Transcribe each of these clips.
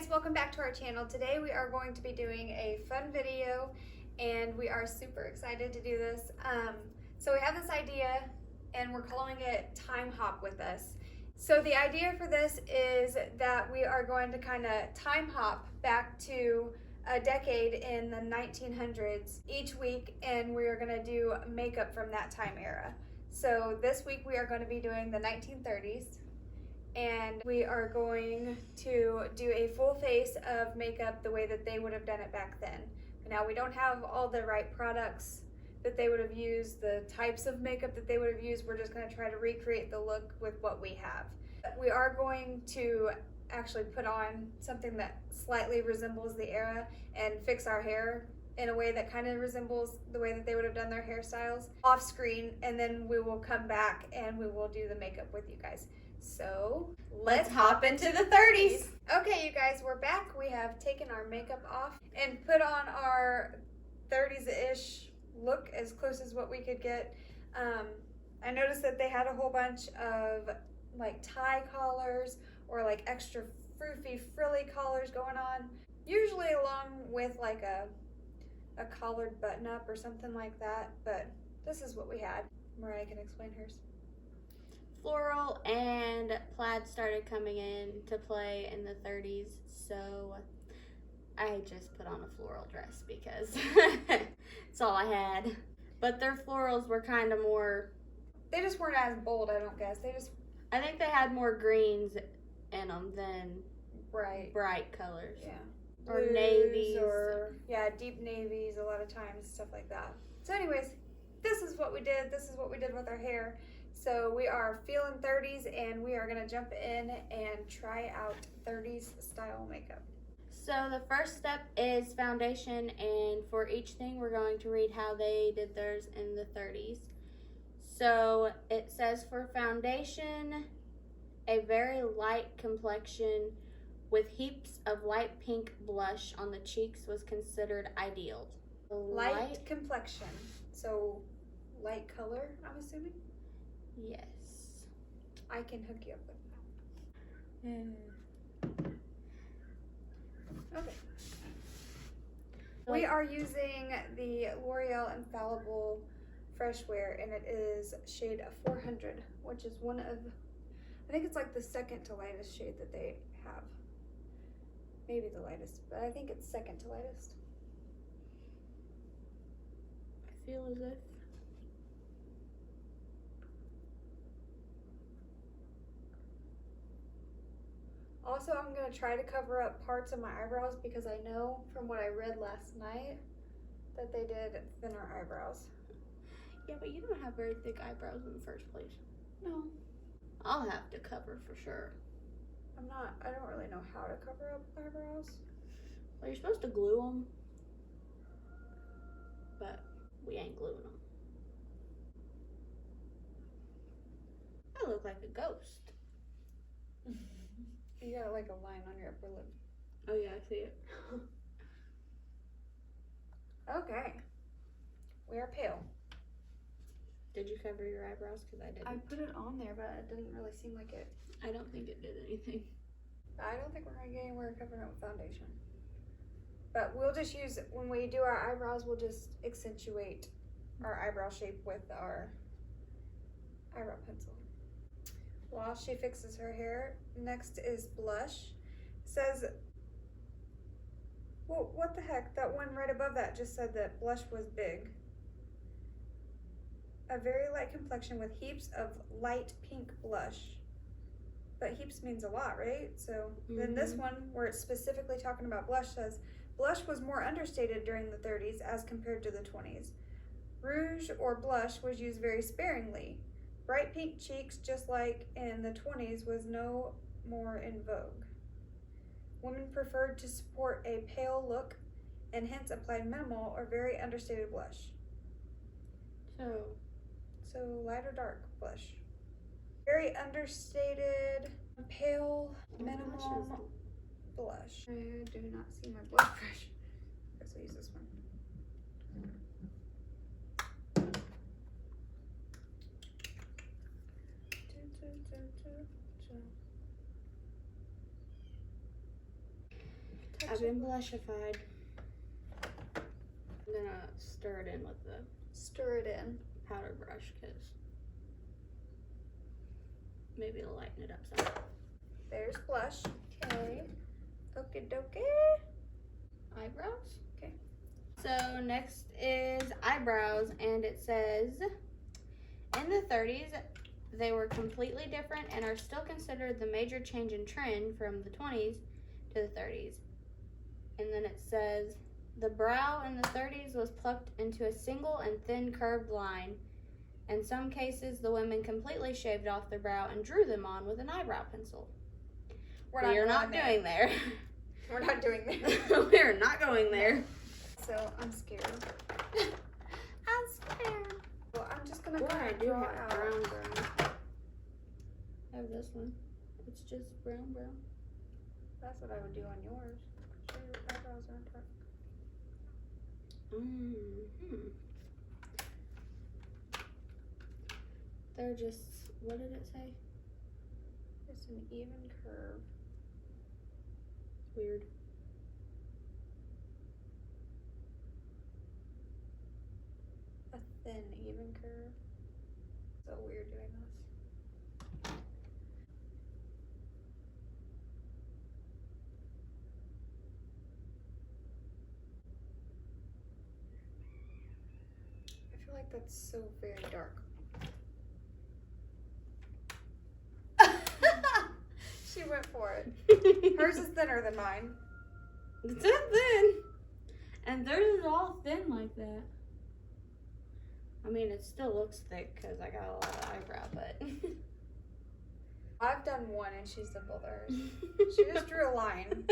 welcome back to our channel. Today we are going to be doing a fun video and we are super excited to do this. So we have this idea and we're calling it Time Hop with Us. So the idea for this is that we are going to kind of time hop back to a decade in the 1900s each week, and we are going to do makeup from that time era. So this week we are going to be doing the 1930s, and we are going to do a full face of makeup the way that they would have done it back then. Now, we don't have all the right products that they would have used, the types of makeup that they would have used. We're just going to try to recreate the look with what we have. We are going to actually put on something that slightly resembles the era and fix our hair in a way that kind of resembles the way that they would have done their hairstyles off screen, and then we will come back and we will do the makeup with you guys. So let's hop into the 30s. Okay, you guys, we're back. We have taken our makeup off and put on our 30s-ish look as close as what we could get. I noticed that they had a whole bunch of like tie collars or like extra froofy frilly collars going on, usually along with like a collared button up or something like that, but this is what we had. Mariah can explain hers. Floral and plaid started coming into play in the 30s, so I just put on a floral dress because it's all I had. But their florals were kind of more... They just weren't as bold, I don't guess. I think they had more greens in them than bright colors. Yeah. Or Blues navies. Or, yeah, deep navies a lot of times, stuff like that. So anyways, this is what we did. This is what we did with our hair. So we are feeling 30s, and we are going to jump in and try out 30s style makeup. So the first step is foundation, and for each thing we're going to read how they did theirs in the 30s. So it says for foundation, a very light complexion with heaps of light pink blush on the cheeks was considered ideal. Light complexion. So light color, I'm assuming? Yes. I can hook you up with that. Okay. We are using the L'Oreal Infallible Fresh Wear, and it is shade 400, which is one of, I think it's like the second to lightest shade that they have. Maybe the lightest, but I think it's second to lightest. I feel as if also, I'm going to try to cover up parts of my eyebrows because I know from what I read last night that they did thinner eyebrows. Yeah, but you don't have very thick eyebrows in the first place. No. I'll have to cover for sure. I don't really know how to cover up eyebrows. Well, you're supposed to glue them, but we ain't gluing them. I look like a ghost. You got like a line on your upper lip. Oh yeah, I see it. Okay. We are pale. Did you cover your eyebrows? Because I didn't. I put it on there, but it didn't really seem like it. I don't think it did anything. I don't think we're going to get anywhere covering up with foundation. But we'll just use, when we do our eyebrows, we'll just accentuate our eyebrow shape with our eyebrow pencil. While she fixes her hair, next is blush. It says, well, what the heck? That one right above that just said that blush was big. A very light complexion with heaps of light pink blush. But heaps means a lot, right? So then this one, where it's specifically talking about blush, says, blush was more understated during the 30s as compared to the 20s. Rouge or blush was used very sparingly. Bright pink cheeks, just like in the 20s, was no more in vogue. Women preferred to support a pale look and hence applied minimal or very understated blush. So light or dark blush. Very understated, pale, minimal blush. I do not see my blush brush. I guess I'll use this one. I've been blushified. I'm gonna stir it in with the powder brush because maybe it'll lighten it up some. There's blush. Okay. Okie dokie. Eyebrows? Okay. So next is eyebrows, and it says, in the 30s, they were completely different and are still considered the major change in trend from the 20s to the 30s. And then it says, the brow in the 30s was plucked into a single and thin curved line. In some cases, the women completely shaved off their brow and drew them on with an eyebrow pencil. We're not doing there. We're not doing there. We're not going there. So I'm scared. I'm scared. Well, I'm just gonna I do draw have out. brown. I have this one. It's just brown. That's what I would do on yours. Sure, your eyebrows aren't dark. They're just, what did it say? It's an even curve. Weird. A thin, even curve. So weird doing this. I feel like that's so very dark. She went for it. Hers is thinner than mine. It's not thin. And theirs is all thin like that. I mean, it still looks thick because I got a lot of eyebrow, but... I've done one and she's done both hers. She just drew a line.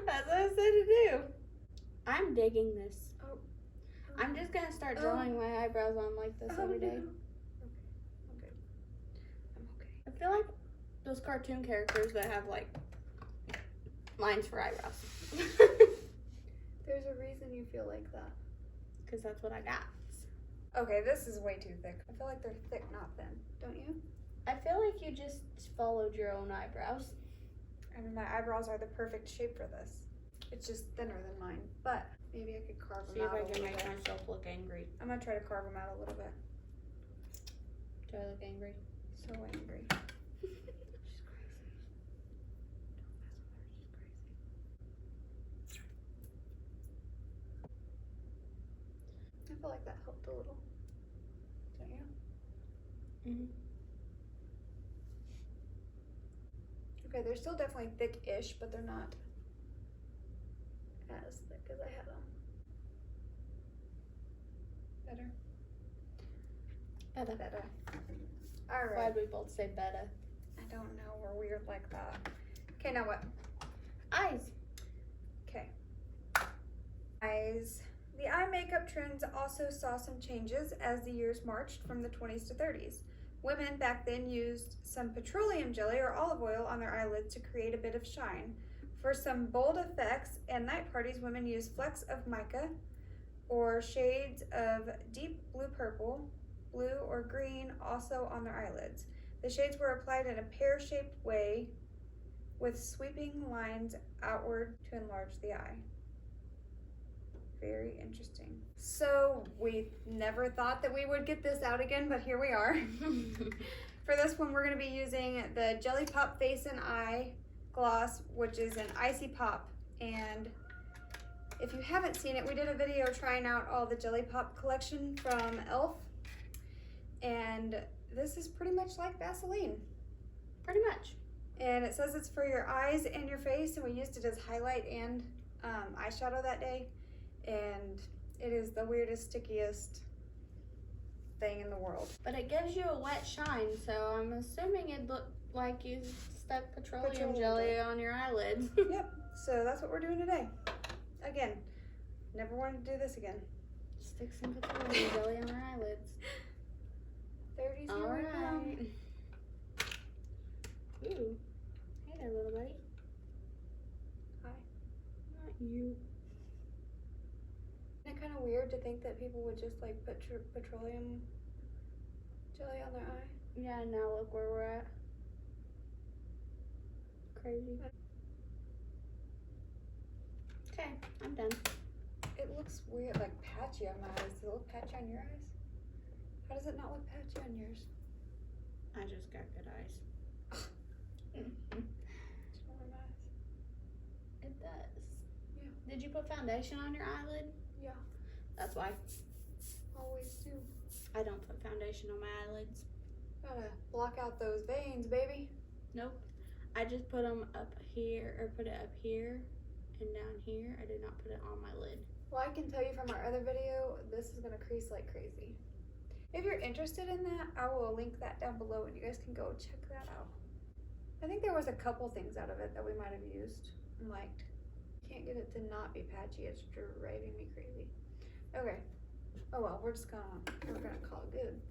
That's what I said to do. I'm digging this. Oh. I'm just going to start drawing my eyebrows on like this every day. Okay. I'm okay. I feel like those cartoon characters that have like lines for eyebrows. There's a reason you feel like that. Because that's what I got. Okay, this is way too thick. I feel like they're thick, not thin. Don't you? I feel like you just followed your own eyebrows. I mean, my eyebrows are the perfect shape for this. It's just thinner than mine, but maybe I could carve See them if out I a can little make bit. myself look angry. I'm gonna try to carve them out a little bit. Do I look angry? So angry. She's crazy. Don't mess with her. She's crazy. I feel like that helped a little. Don't you? Mm-hmm. Okay, they're still definitely thick-ish, but they're not as thick as I had them. Better? Better. All right. Glad we both say better. I don't know. We're weird like that. Okay, now what? Eyes. Okay. Eyes. The eye makeup trends also saw some changes as the years marched from the 20s to 30s. Women back then used some petroleum jelly or olive oil on their eyelids to create a bit of shine. For some bold effects and night parties, women used flecks of mica or shades of deep blue purple, blue or green also on their eyelids. The shades were applied in a pear-shaped way with sweeping lines outward to enlarge the eye. Very interesting. So we never thought that we would get this out again, but here we are. For this one, we're going to be using the Jelly Pop Face and Eye Gloss, which is an icy pop. And if you haven't seen it, we did a video trying out all the Jelly Pop collection from e.l.f. And this is pretty much like Vaseline. Pretty much. And it says it's for your eyes and your face, and we used it as highlight and eyeshadow that day. And it is the weirdest, stickiest thing in the world. But it gives you a wet shine, so I'm assuming it looked like you stuck petroleum jelly on your eyelids. Yep, so that's what we're doing today. Again, never wanted to do this again. Stick some petroleum jelly on our eyelids. 30's All here we come. right. Ooh. Hey there, little buddy. Hi. Not you. Isn't it kind of weird to think that people would just like put petroleum jelly on their eye? Yeah, now look where we're at. Crazy. I'm done. It looks weird, like patchy on my eyes. Does it look patchy on your eyes? How does it not look patchy on yours? I just got good eyes. It does. Yeah. Did you put foundation on your eyelid? Yeah. That's why. Always do. I don't put foundation on my eyelids. Gotta block out those veins, baby. Nope. I just put them up here, or put it up here and down here. I did not put it on my lid. Well, I can tell you from our other video, this is gonna crease like crazy. If you're interested in that, I will link that down below and you guys can go check that out. I think there was a couple things out of it that we might have used and liked. Can't get it to not be patchy, it's driving me crazy. Okay. Oh well, we're gonna call it good.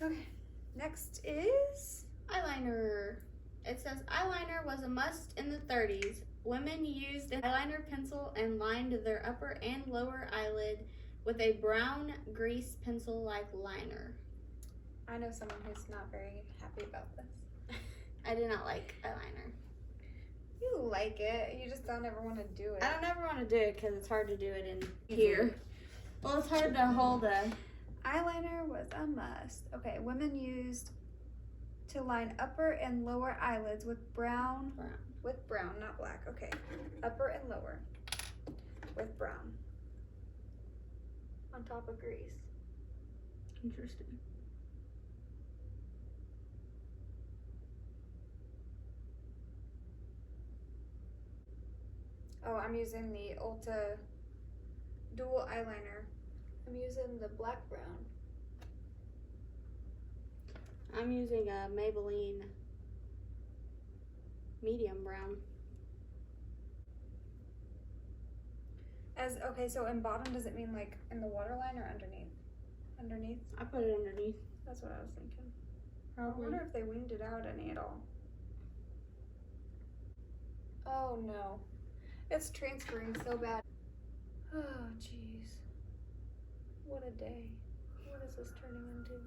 Okay, next is Eyeliner. It says eyeliner was a must in the 30s. Women used an eyeliner pencil and lined their upper and lower eyelid with a brown grease pencil-like liner. I know someone who's not very happy about this. I did not like eyeliner. You like it, you just don't ever want to do it. I don't ever want to do it because it's hard to do it in here. Well, it's hard to hold a... Eyeliner was a must. Okay, women used to line upper and lower eyelids with brown. With brown, not black. Okay, upper and lower with brown. On top of grease. Interesting. Oh, I'm using the Ulta dual eyeliner. I'm using the black brown. I'm using a Maybelline medium brown. Okay, so in bottom, does it mean like in the waterline or underneath? Underneath? I put it underneath. That's what I was thinking. Probably. I wonder if they winged it out any at all. Oh no. It's transferring so bad. Oh jeez. What a day. What is this turning into?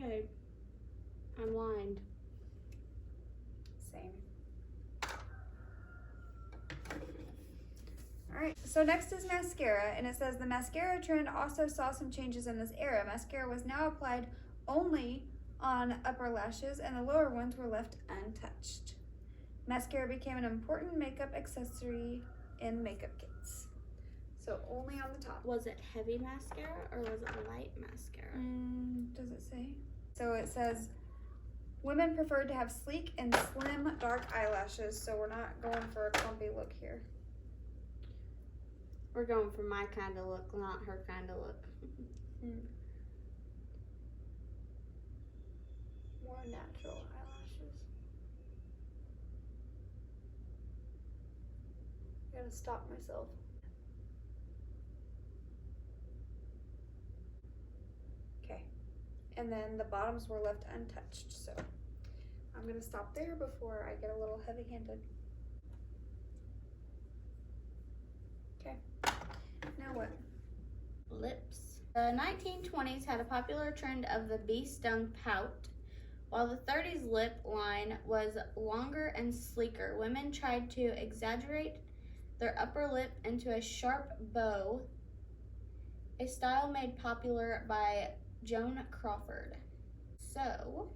Okay. I'm lined. Same. Alright, so next is mascara, and it says the mascara trend also saw some changes in this era. Mascara was now applied only on upper lashes, and the lower ones were left untouched. Mascara became an important makeup accessory in makeup kits. So only on the top. Was it heavy mascara or was it light mascara? Does it say? So it says women preferred to have sleek and slim dark eyelashes, so we're not going for a clumpy look here. We're going for my kind of look, not her kind of look. More natural eyelashes. I gotta stop myself. Okay. And then the bottoms were left untouched, so I'm gonna stop there before I get a little heavy-handed. Okay. Now what? Lips. The 1920s had a popular trend of the bee-stung pout, while the 30s lip line was longer and sleeker. Women tried to exaggerate their upper lip into a sharp bow, a style made popular by Joan Crawford. So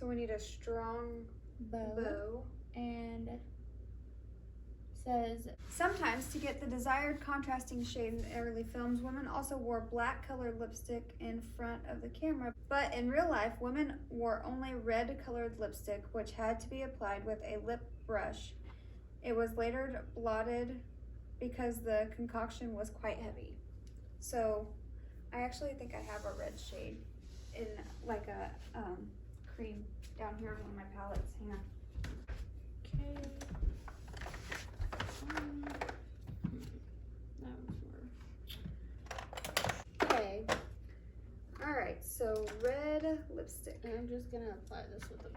we need a strong bow. And says, sometimes to get the desired contrasting shade in early films, women also wore black colored lipstick in front of the camera. But in real life, women wore only red colored lipstick, which had to be applied with a lip brush. It was later blotted because the concoction was quite heavy. So I actually think I have a red shade in like a cream down here on one of my palettes. Hang on. okay. That was more. Okay. Alright, so red lipstick. And I'm just gonna apply this with a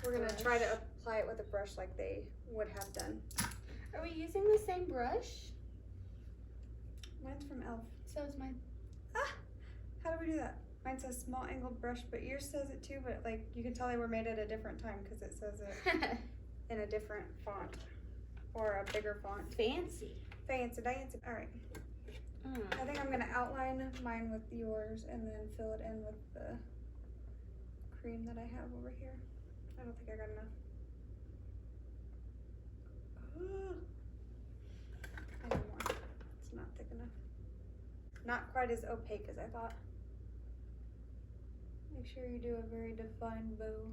We're gonna brush. try to apply it with a brush like they would have done. Are we using the same brush? Mine's from e.l.f. So is mine. Ah! How do we do that? Mine says small angled brush, but yours says it too, but like you can tell they were made at a different time because it says it in a different font or a bigger font. Fancy. Fancy dancy. All right. I think I'm gonna outline mine with yours and then fill it in with the cream that I have over here. I don't think I got enough. I need more. It's not thick enough. Not quite as opaque as I thought. Make sure you do a very defined bow.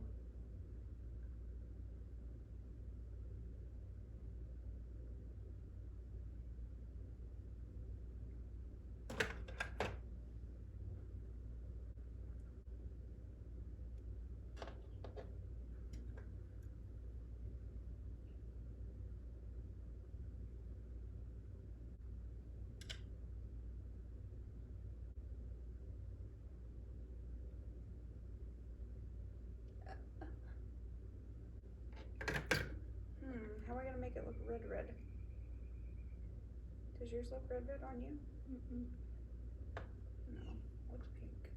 How are we gonna make it look red? Does yours look red on you? Mm-mm. No, looks pink.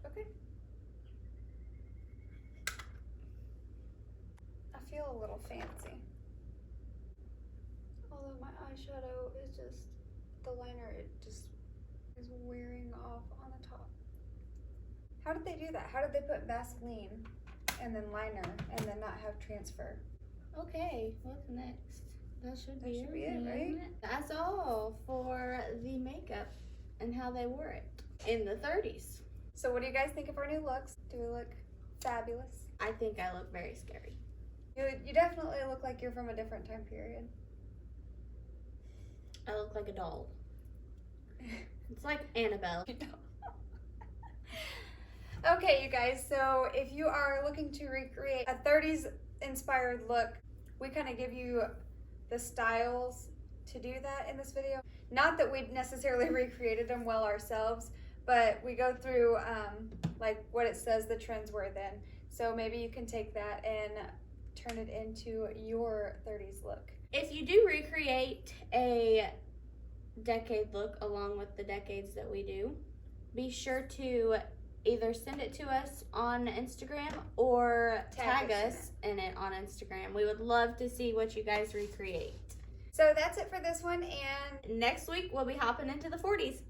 Okay. I feel a little fancy. Although my eyeshadow is just, the liner, it just is wearing off on the top. How did they do that? How did they put Vaseline and then liner and then not have transfer? Okay, what's next? That should be it, right? That's all for the makeup and how they wore it in the 30s. So what do you guys think of our new looks? Do we look fabulous? I think I look very scary. You definitely look like you're from a different time period. I look like a doll. It's like Annabelle. Okay, you guys, so if you are looking to recreate a 30s inspired look, we kind of give you the styles to do that in this video. Not that we necessarily recreated them well ourselves, but we go through like what it says the trends were then. So maybe you can take that and turn it into your 30s look. If you do recreate a decade look along with the decades that we do, be sure to either send it to us on Instagram or tag us in it on Instagram. We would love to see what you guys recreate. So that's it for this one, and next week we'll be hopping into the 40s.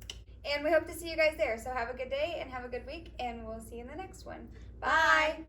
And we hope to see you guys there. So have a good day and have a good week, and we'll see you in the next one. Bye.